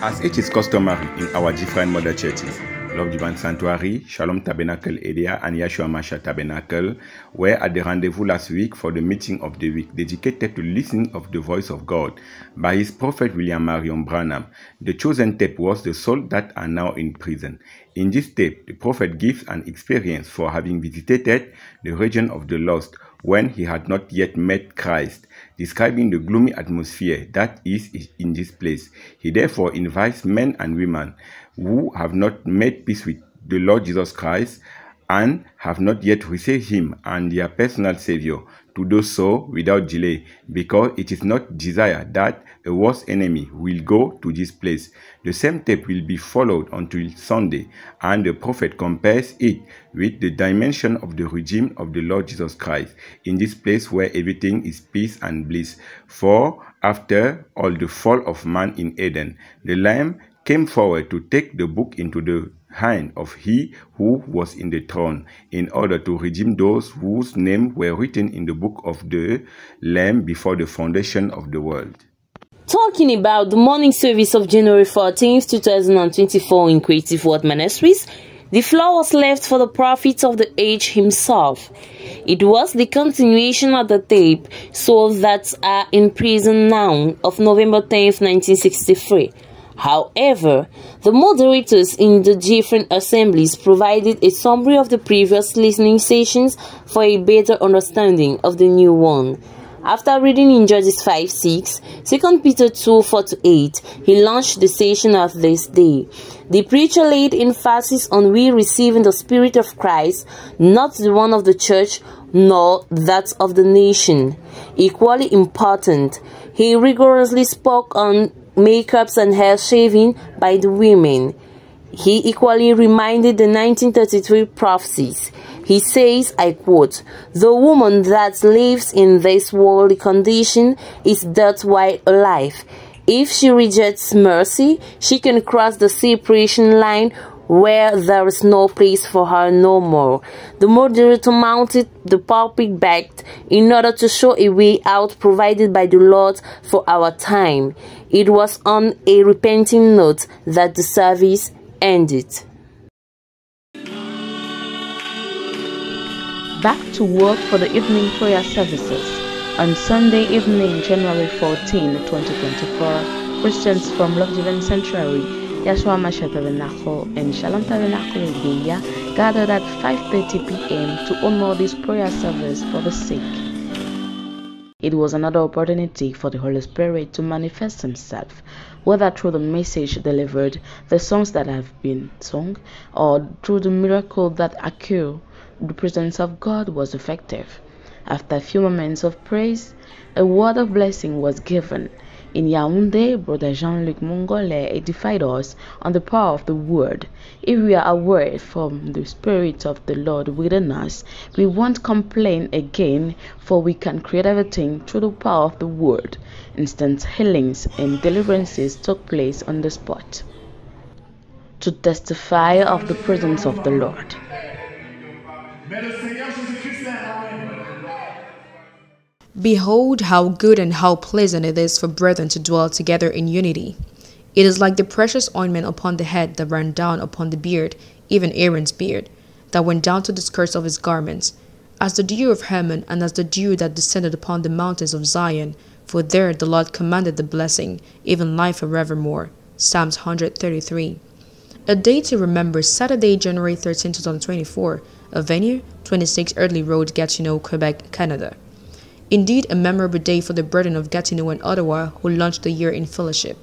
As it is customary in our different mother churches, Love Divine Sanctuary, Shalom Tabernacle area, and Yeshua Mashiach Tabernacle, were at the rendezvous last week for the meeting of the week dedicated to listening of the voice of God by his prophet William Marion Branham. The chosen tape was The Souls That Are Now in Prison. In this tape, the prophet gives an experience for having visited the region of the lost when he had not yet met Christ, describing the gloomy atmosphere that is in this place. He therefore invites men and women who have not made peace with the Lord Jesus Christ and have not yet received him and their personal Savior to do so without delay, because it is not desired that a worst enemy will go to this place. The same tape will be followed until Sunday, and the prophet compares it with the dimension of the regime of the Lord Jesus Christ in this place where everything is peace and bliss. For after all the fall of man in Eden, the Lamb came forward to take the book into the hand of he who was in the throne, in order to redeem those whose names were written in the book of the Lamb before the foundation of the world. Talking about the morning service of January 14th, 2024 in Creative Word Ministries, the floor was left for the prophet of the age himself. It was the continuation of the tape Souls That Are in Prison Now of November 10th, 1963. However, the moderators in the different assemblies provided a summary of the previous listening sessions for a better understanding of the new one. After reading in Judges 5:6, 2 Peter 2:4-8, he launched the session of this day. The preacher laid emphasis on we receiving the Spirit of Christ, not the one of the church, nor that of the nation. Equally important, he rigorously spoke on makeups and hair shaving by the women. He equally reminded the 1933 prophecies. He says, I quote, "The woman that lives in this worldly condition is that while alive. If she rejects mercy, she can cross the separation line where there is no place for her no more." The moderator mounted the pulpit back in order to show a way out provided by the Lord for our time. It was on a repenting note that the service ended. Back to work for the evening prayer services. On Sunday evening, January 14, 2024, Christians from Love Divine Sanctuary, Yeshua Mashiach Tabernacle, and Shalom Tabernacle area gathered at 5:30 p.m. to honor this prayer service for the sick. It was another opportunity for the Holy Spirit to manifest himself, whether through the message delivered, the songs that have been sung, or through the miracle that occurred. The presence of God was effective. After a few moments of praise, a word of blessing was given. In Yaoundé, Brother Jean-Luc Mongolais edified us on the power of the word. If we are aware from the Spirit of the Lord within us, we won't complain again, for we can create everything through the power of the word. Instant healings and deliverances took place on the spot to testify of the presence of the Lord. Behold how good and how pleasant it is for brethren to dwell together in unity. It is like the precious ointment upon the head that ran down upon the beard, even Aaron's beard, that went down to the skirts of his garments, as the dew of Hermon, and as the dew that descended upon the mountains of Zion. For there the Lord commanded the blessing, even life forevermore. Psalms 133. A day to remember: Saturday, January 13, 2024. A venue: 26 Early Road, Gatineau, Quebec, Canada. Indeed, a memorable day for the brethren of Gatineau and Ottawa, who launched the year in fellowship.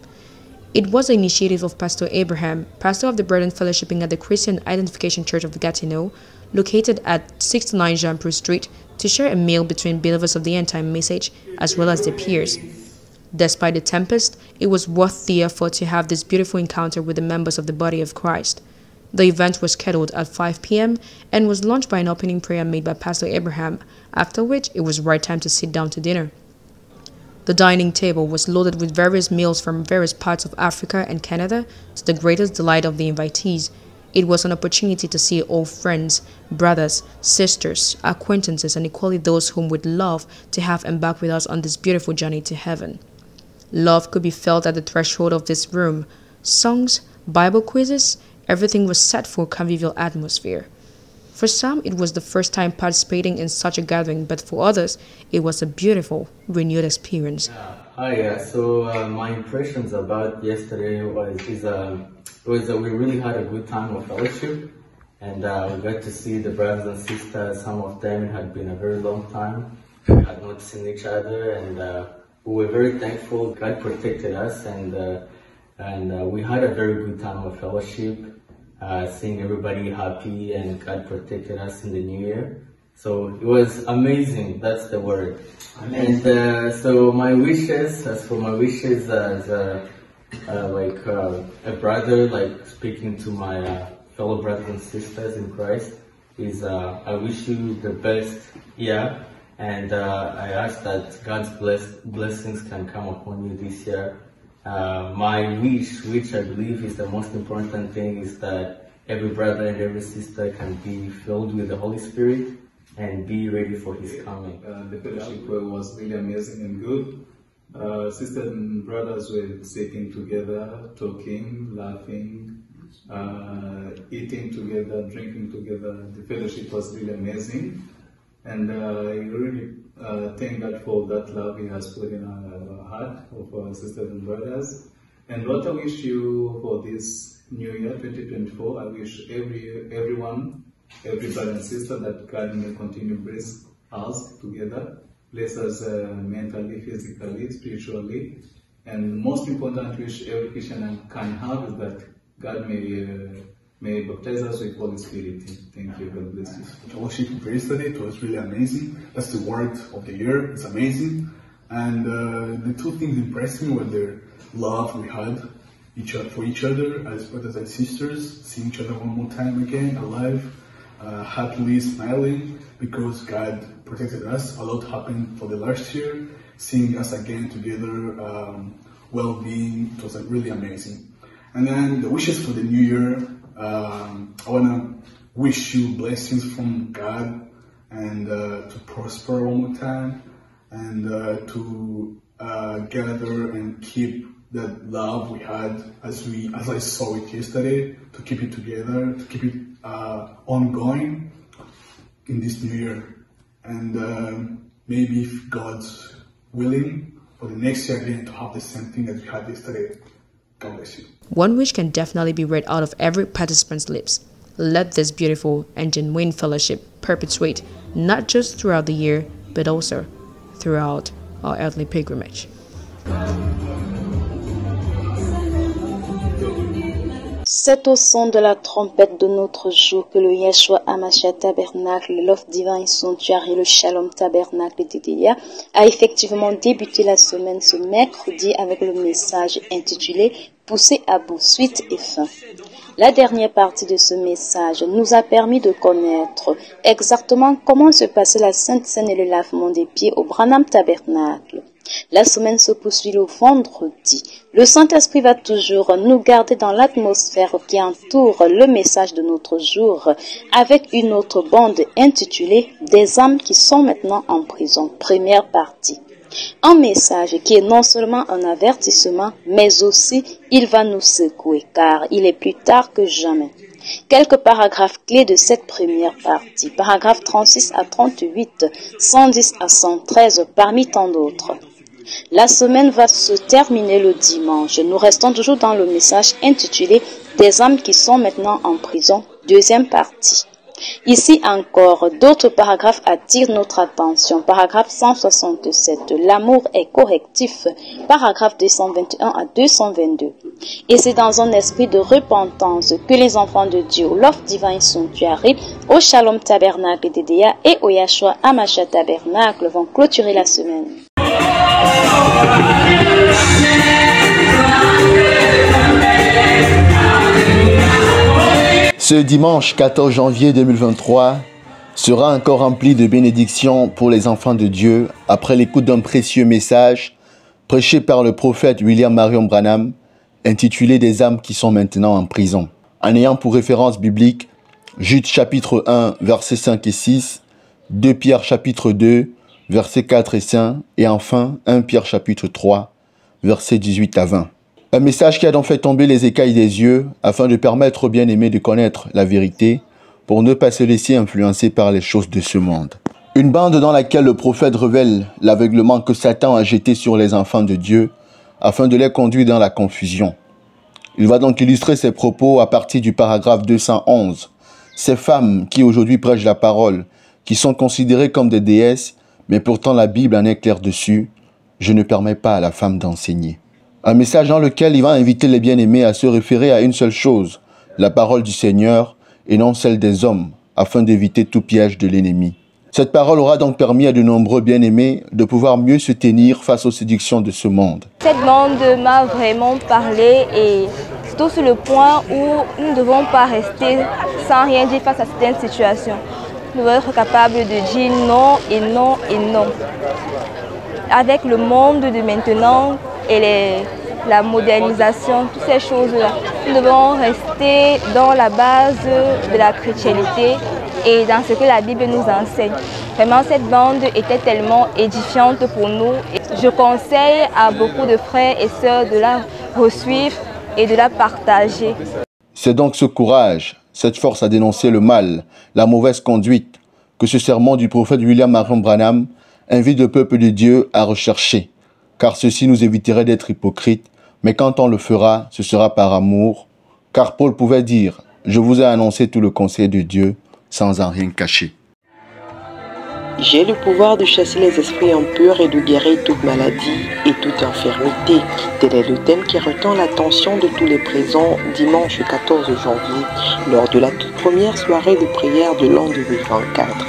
It was an initiative of Pastor Abraham, pastor of the brethren fellowshipping at the Christian Identification Church of Gatineau, located at 69 Jean-Prouvé Street, to share a meal between believers of the end-time message as well as their peers. Despite the tempest, it was worth the effort to have this beautiful encounter with the members of the body of Christ. The event was scheduled at 5 p.m. and was launched by an opening prayer made by Pastor Abraham, after which it was right time to sit down to dinner. The dining table was loaded with various meals from various parts of Africa and Canada, to the greatest delight of the invitees. It was an opportunity to see old friends, brothers, sisters, acquaintances, and equally those whom we'd love to have embark with us on this beautiful journey to heaven. Love could be felt at the threshold of this room. songs, Bible quizzes, everything was set for a convivial atmosphere. For some, it was the first time participating in such a gathering, but for others, it was a beautiful, renewed experience. Hi, so my impressions about yesterday was that we really had a good time of fellowship, and we got to see the brothers and sisters. Some of them had been a very long time, had not seen each other, and we were very thankful. God protected us, and we had a very good time of fellowship, seeing everybody happy, and God protected us in the new year. So it was amazing, that's the word. And so my wishes, as a brother, like speaking to my fellow brothers and sisters in Christ, is I wish you the best year, and I ask that God's blessings can come upon you this year. My wish, which I believe is the most important thing, is that every brother and every sister can be filled with the Holy Spirit and be ready for His coming. The fellowship was really amazing and good. Sisters and brothers were sitting together, talking, laughing, eating together, drinking together. The fellowship was really amazing. And I really thank God for that love He has put in our heart of our sisters and brothers. And what I wish you for this new year, 2024, I wish everyone, every brother and sister, that God may continue to bless us together, bless us mentally, physically, spiritually, and most important wish every Christian can have is that God may baptize us with Holy Spirit. Thank you. God bless you. The worship for yesterday, it was really amazing. That's the word of the year. It's amazing. And the two things impressed me were the love we had for each other as brothers and sisters, seeing each other one more time again, alive, happily smiling, because God protected us. A lot happened for the last year, seeing us again together, well-being. It was really amazing. And then the wishes for the new year, I want to wish you blessings from God, and to prosper one more time, and to gather and keep that love we had as I saw it yesterday, to keep it together, to keep it ongoing in this new year. And maybe if God's willing, for the next year again to have the same thing that we had yesterday. God bless you. One wish can definitely be read out of every participant's lips. Let this beautiful and genuine fellowship perpetuate not just throughout the year, but also throughout our earthly pilgrimage. C'est au son de la trompette de notre jour que le Yeshua Hamashiach Tabernacle, l'Offre Divine Sanctuaire et le Shalom Tabernacle d'Edélia a effectivement débuté la semaine ce mercredi avec le message intitulé « Poussé à bout, suite et fin ». La dernière partie de ce message nous a permis de connaître exactement comment se passait la Sainte Seine et le lavement des pieds au Branham Tabernacle. La semaine se poursuit le vendredi. Le Saint-Esprit va toujours nous garder dans l'atmosphère qui entoure le message de notre jour avec une autre bande intitulée « Des âmes qui sont maintenant en prison », première partie. Un message qui est non seulement un avertissement, mais aussi il va nous secouer car il est plus tard que jamais. Quelques paragraphes clés de cette première partie, paragraphes 36 à 38, 110 à 113 parmi tant d'autres. La semaine va se terminer le dimanche. Nous restons toujours dans le message intitulé « Des âmes qui sont maintenant en prison », deuxième partie. Ici encore, d'autres paragraphes attirent notre attention. Paragraphe 167, l'amour est correctif. Paragraphe 221 à 222. Et c'est dans un esprit de repentance que les enfants de Dieu, l'Offre Divine Sanctuaire, au Shalom Tabernacle d'Edélia et au Yeshua Hamashiach Tabernacle vont clôturer la semaine. Ce dimanche 14 janvier 2023 sera encore rempli de bénédictions pour les enfants de Dieu après l'écoute d'un précieux message prêché par le prophète William Marion Branham intitulé « Des âmes qui sont maintenant en prison ». En ayant pour référence biblique Jude chapitre 1 versets 5 et 6, 2 Pierre chapitre 2 versets 4 et 5 et enfin 1 Pierre chapitre 3 versets 18 à 20. Un message qui a donc fait tomber les écailles des yeux afin de permettre aux bien-aimés de connaître la vérité pour ne pas se laisser influencer par les choses de ce monde. Une bande dans laquelle le prophète révèle l'aveuglement que Satan a jeté sur les enfants de Dieu afin de les conduire dans la confusion. Il va donc illustrer ses propos à partir du paragraphe 211. Ces femmes qui aujourd'hui prêchent la parole, qui sont considérées comme des déesses, mais pourtant la Bible en est claire dessus, je ne permets pas à la femme d'enseigner. Un message dans lequel il va inviter les bien-aimés à se référer à une seule chose, la parole du Seigneur et non celle des hommes, afin d'éviter tout piège de l'ennemi. Cette parole aura donc permis à de nombreux bien-aimés de pouvoir mieux se tenir face aux séductions de ce monde. Cette bande m'a vraiment parlé et surtout sur le point où nous ne devons pas rester sans rien dire face à certaines situations. Nous devons être capables de dire non et non et non. Avec le monde de maintenant et la modernisation, toutes ces choses-là, nous devons rester dans la base de la chrétienté et dans ce que la Bible nous enseigne. Vraiment, cette bande était tellement édifiante pour nous. Je conseille à beaucoup de frères et sœurs de la resuivre et de la partager. C'est donc ce courage, cette force à dénoncer le mal, la mauvaise conduite, que ce sermon du prophète William Marion Branham invite le peuple de Dieu à rechercher, car ceci nous éviterait d'être hypocrites, mais quand on le fera, ce sera par amour, car Paul pouvait dire « Je vous ai annoncé tout le conseil de Dieu sans en rien cacher ». J'ai le pouvoir de chasser les esprits impurs et de guérir toute maladie et toute infirmité. Tel est le thème qui retient l'attention de tous les présents dimanche 14 janvier, lors de la toute première soirée de prière de l'an 2024.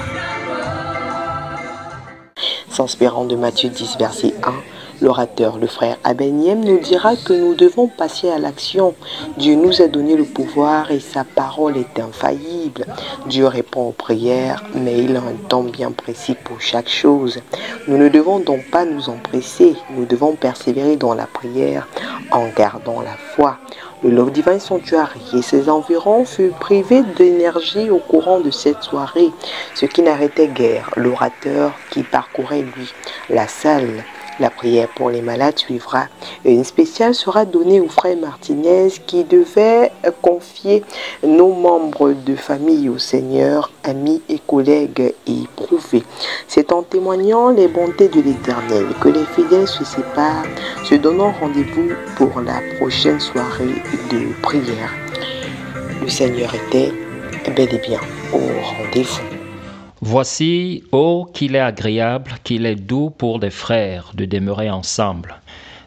S'inspirant de Matthieu 10, verset 1, l'orateur, le frère Abeniem, nous dira que nous devons passer à l'action. Dieu nous a donné le pouvoir et sa parole est infaillible. Dieu répond aux prières, mais il a un temps bien précis pour chaque chose. Nous ne devons donc pas nous empresser. Nous devons persévérer dans la prière en gardant la foi. Le Love Divine Sanctuary et ses environs furent privés d'énergie au courant de cette soirée, ce qui n'arrêtait guère l'orateur qui parcourait lui la salle. La prière pour les malades suivra et une spéciale sera donnée au frère Martinez qui devait confier nos membres de famille au Seigneur, amis et collègues éprouvés. C'est en témoignant les bontés de l'Éternel que les fidèles se séparent, se donnant rendez-vous pour la prochaine soirée de prière. Le Seigneur était bel et bien au rendez-vous. Voici, oh, qu'il est agréable, qu'il est doux pour des frères de demeurer ensemble.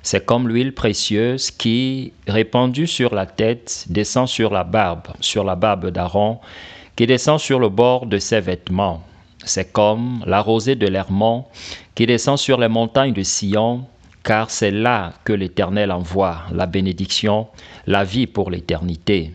C'est comme l'huile précieuse qui, répandue sur la tête, descend sur la barbe d'Aaron, qui descend sur le bord de ses vêtements. C'est comme la rosée de l'Hermon qui descend sur les montagnes de Sion, car c'est là que l'Éternel envoie la bénédiction, la vie pour l'éternité.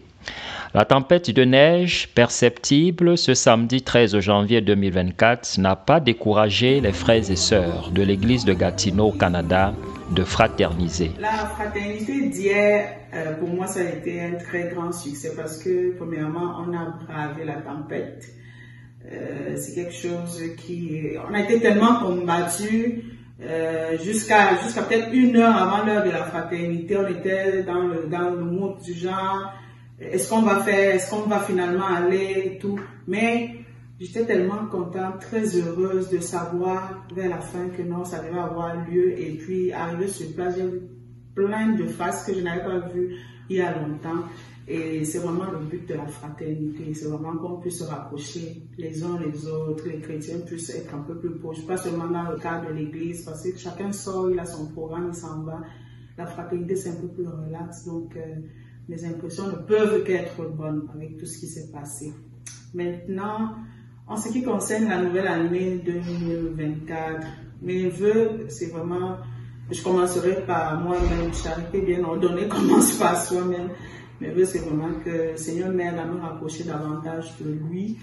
La tempête de neige perceptible ce samedi 13 janvier 2024 n'a pas découragé les frères et sœurs de l'église de Gatineau au Canada de fraterniser. La fraternité d'hier, pour moi, ça a été un très grand succès parce que, premièrement, on a bravé la tempête. C'est quelque chose on a été tellement combattus jusqu'à peut-être 1 heure avant l'heure de la fraternité. On était dans le mood du genre, est-ce qu'on va faire, est-ce qu'on va finalement aller et tout. Mais j'étais tellement contente, très heureuse de savoir vers la fin que non, ça devait avoir lieu. Et puis, arrivé sur place, j'ai vu plein de faces que je n'avais pas vues il y a longtemps. Et c'est vraiment le but de la fraternité. C'est vraiment qu'on puisse se rapprocher les uns les autres, les chrétiens puissent être un peu plus proches. Pas seulement dans le cadre de l'église, parce que chacun sort, il a son programme, il s'en va. La fraternité, c'est un peu plus relax. Donc, mes impressions ne peuvent qu'être bonnes avec tout ce qui s'est passé. Maintenant, en ce qui concerne la nouvelle année 2024, mes vœux, c'est vraiment, je commencerai par moi-même, charité bien ordonnée commence par soi-même. Mes vœux, c'est vraiment que le Seigneur m'aide à me rapprocher davantage de lui.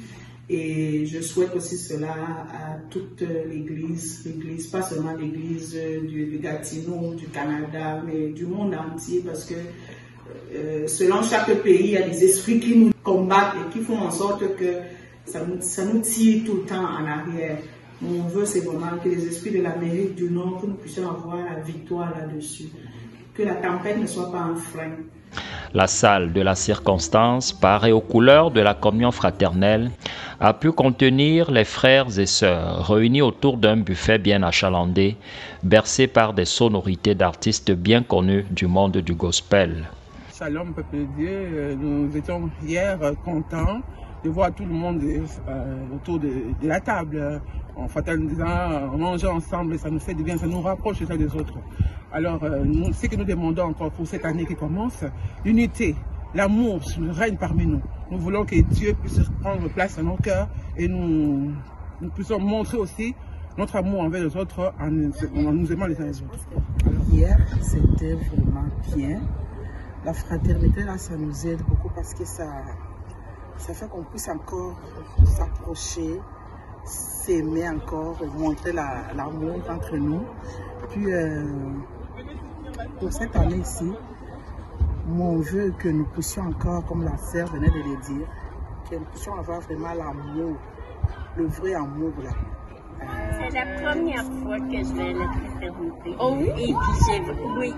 Et je souhaite aussi cela à toute l'église, pas seulement l'église du Gatineau, du Canada, mais du monde entier, parce que selon chaque pays, il y a des esprits qui nous combattent et qui font en sorte que ça nous tire tout le temps en arrière. Mon vœu, c'est vraiment que les esprits de l'Amérique du Nord, que nous puissions avoir la victoire là-dessus. que la tempête ne soit pas un frein. La salle de la circonstance, parée aux couleurs de la communion fraternelle, a pu contenir les frères et sœurs réunis autour d'un buffet bien achalandé, bercé par des sonorités d'artistes bien connus du monde du gospel. Shalom, peuple de Dieu, nous étions hier contents de voir tout le monde autour de la table, en fraternisant, en mangeant ensemble, ça nous fait du bien, ça nous rapproche les uns des autres. Alors, ce que nous demandons encore pour cette année qui commence, l'unité, l'amour règne parmi nous. Nous voulons que Dieu puisse prendre place dans nos cœurs et nous puissions montrer aussi notre amour envers les autres en nous aimant les uns les autres. Alors, hier, c'était vraiment bien. La fraternité, là, ça nous aide beaucoup parce que ça fait qu'on puisse encore s'approcher, s'aimer encore, montrer l'amour entre nous. Puis, pour cette année ici, mon vœu est que nous puissions encore, comme la sœur venait de le dire, que nous puissions avoir vraiment l'amour, le vrai amour là. C'est la première fois que je vais à la fraternité. Oh oui? Et puis oui.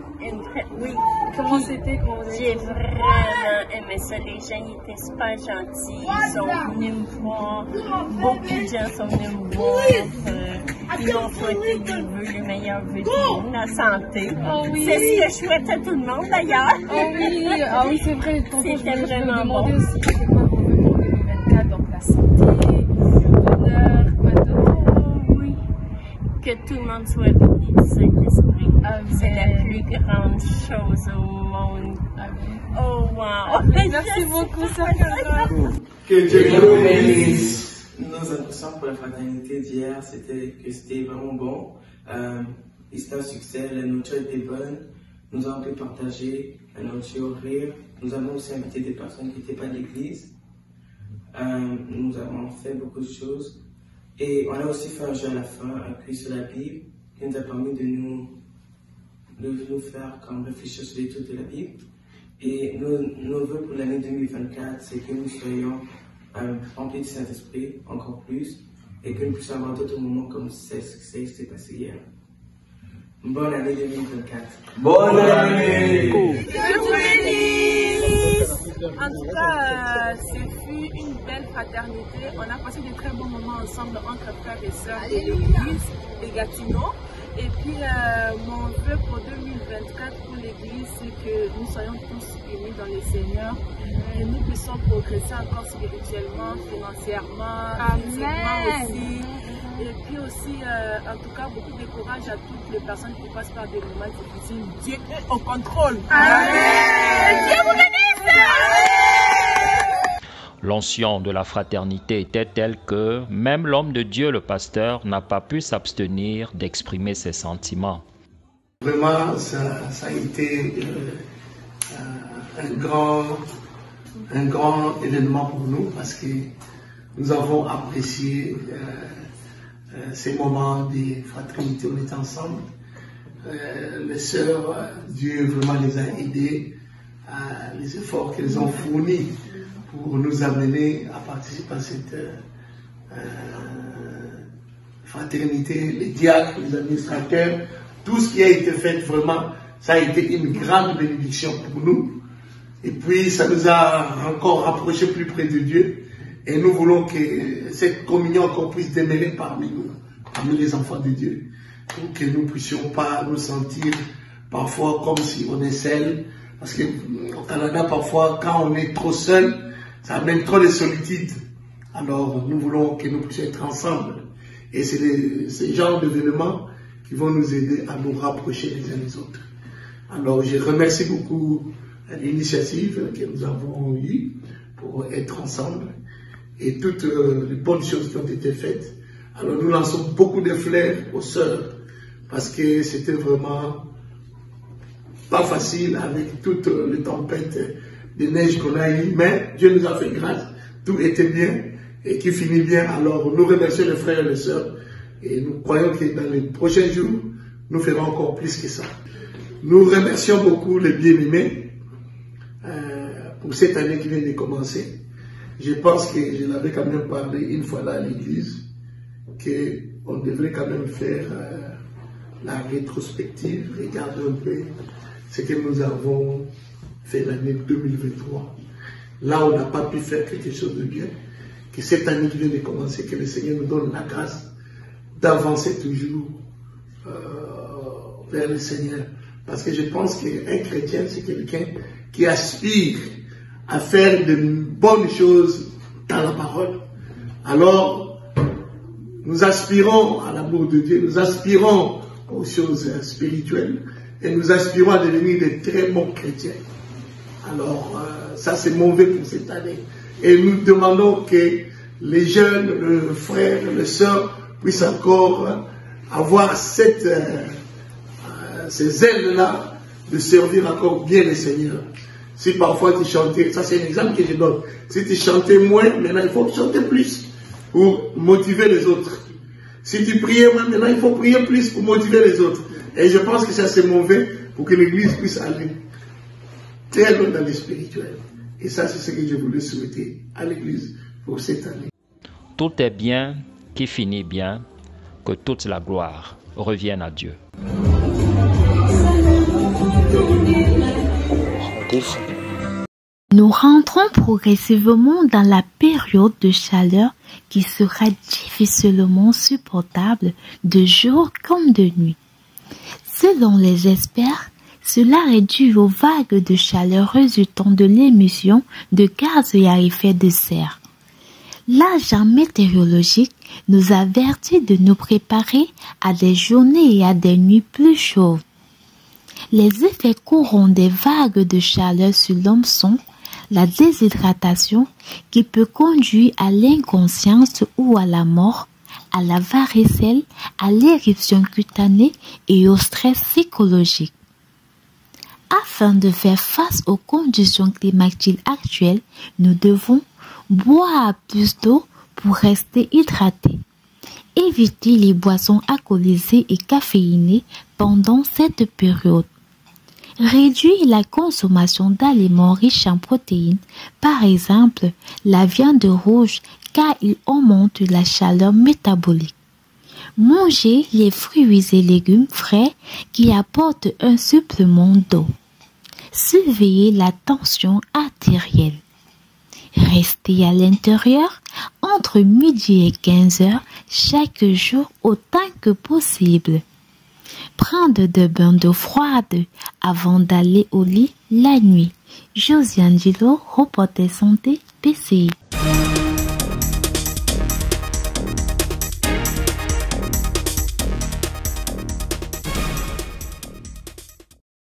Comment c'était quand vous J'ai vraiment aimé ça. Les gens étaient super gentils. Ils sont venus me voir. Beaucoup de gens sont venus me voir. Ils m'ont souhaité des vœux, les meilleurs vœux du monde, la santé. Oh oui. C'est ce que je souhaite à tout le monde d'ailleurs. Oh oui, c'est vrai. C'était vraiment bon. Aussi, c'est quoi vos vœux pour 2024? Donc la santé, l'honneur, quoi d'autre? Que tout le monde soit béni du Saint-Esprit. C'est la plus grande chose au monde. Oh wow! Merci beaucoup, Sarah. Que Dieu nous bénisse. Nos impressions pour la fraternité d'hier, c'était que c'était vraiment bon. C'était un succès, la nourriture était bonne. Nous avons pu partager la nourriture, rire. Nous avons aussi invité des personnes qui n'étaient pas de l'église. Nous avons fait beaucoup de choses. Et on a aussi fait un jeu à la fin, un quiz sur la Bible, qui nous a permis de nous faire comme réfléchir sur l'étude de la Bible. Et nos vœux pour l'année 2024, c'est que nous soyons remplis du Saint-Esprit encore plus, et que nous puissions avoir d'autres moments comme c'est ce qui s'est passé hier. Bonne année 2024. Bonne année! En tout cas, ce fut une belle fraternité. On a passé de très bons moments ensemble entre frères et sœurs de l'église de Gatineau. Et puis, mon vœu pour 2024 pour l'église, c'est que nous soyons tous unis dans le Seigneur et nous puissions progresser encore spirituellement, financièrement, physiquement aussi. Et puis aussi, en tout cas, beaucoup de courage à toutes les personnes qui passent par des moments difficiles. Dieu est au contrôle. Amen. Dieu vous bénisse. L'onction de la fraternité était telle que même l'homme de Dieu, le pasteur, n'a pas pu s'abstenir d'exprimer ses sentiments. Vraiment, ça a été un grand événement pour nous parce que nous avons apprécié ces moments de fraternité. On était ensemble. Les sœurs, Dieu vraiment les a aidés à les efforts qu'elles ont fournis pour nous amener à participer à cette fraternité, les diacres, les administrateurs, tout ce qui a été fait vraiment, ça a été une grande bénédiction pour nous. Et puis ça nous a encore rapprochés plus près de Dieu. Et nous voulons que cette communion encore puisse demeurer parmi nous, parmi les enfants de Dieu, pour que nous ne puissions pas nous sentir parfois comme si on est seul. Parce qu'au Canada, parfois, quand on est trop seul, ça amène trop de solitude. Alors, nous voulons que nous puissions être ensemble. Et c'est ce genre d'événements qui vont nous aider à nous rapprocher les uns des autres. Alors, je remercie beaucoup l'initiative que nous avons eue pour être ensemble et toutes les bonnes choses qui ont été faites. Alors, nous lançons beaucoup de fleurs aux sœurs parce que c'était vraiment pas facile avec toutes les tempêtes de neige qu'on a eues, mais Dieu nous a fait grâce, tout était bien et qui finit bien. Alors nous remercions les frères et les sœurs et nous croyons que dans les prochains jours, nous ferons encore plus que ça. Nous remercions beaucoup les bien-aimés pour cette année qui vient de commencer. Je pense que je l'avais quand même parlé une fois là à l'église, qu'on devrait quand même faire la rétrospective, regarder un peu ce que nous avons fait l'année 2023. Là, on n'a pas pu faire quelque chose de bien. Que cette année qui vient de commencer, que le Seigneur nous donne la grâce d'avancer toujours vers le Seigneur. Parce que je pense qu'un chrétien, c'est quelqu'un qui aspire à faire de bonnes choses dans la parole. Alors, nous aspirons à l'amour de Dieu, nous aspirons aux choses spirituelles et nous aspirons à devenir de très bons chrétiens. Alors, ça c'est mon vœu pour cette année. Et nous demandons que les jeunes, le frère, les sœurs puissent encore avoir ces ailes-là de servir encore bien le Seigneur. Si parfois tu chantais, ça c'est un exemple que je donne, si tu chantais moins, maintenant il faut chanter plus pour motiver les autres. Si tu priais moins, maintenant il faut prier plus pour motiver les autres. Et je pense que ça c'est mauvais pour que l'Église puisse aller très loin dans le spirituel. Et ça c'est ce que je voulais souhaiter à l'Église pour cette année. Tout est bien qui finit bien, que toute la gloire revienne à Dieu. Nous rentrons progressivement dans la période de chaleur qui sera difficilement supportable de jour comme de nuit. Selon les experts, cela est dû aux vagues de chaleur résultant de l'émission de gaz à effet de serre. L'agent météorologique nous avertit de nous préparer à des journées et à des nuits plus chaudes. Les effets courants des vagues de chaleur sur l'homme sont la déshydratation qui peut conduire à l'inconscience ou à la mort, à la varicelle, à l'éruption cutanée et au stress psychologique. Afin de faire face aux conditions climatiques actuelles, nous devons boire plus d'eau pour rester hydraté. Éviter les boissons alcoolisées et caféinées pendant cette période. Réduire la consommation d'aliments riches en protéines, par exemple la viande rouge, car il augmente la chaleur métabolique. Manger les fruits et légumes frais qui apportent un supplément d'eau. Surveiller la tension artérielle. Rester à l'intérieur entre midi et 15 heures chaque jour autant que possible. Prendre de bains d'eau froide avant d'aller au lit la nuit. Josiane Gilo, reporter santé, PCI.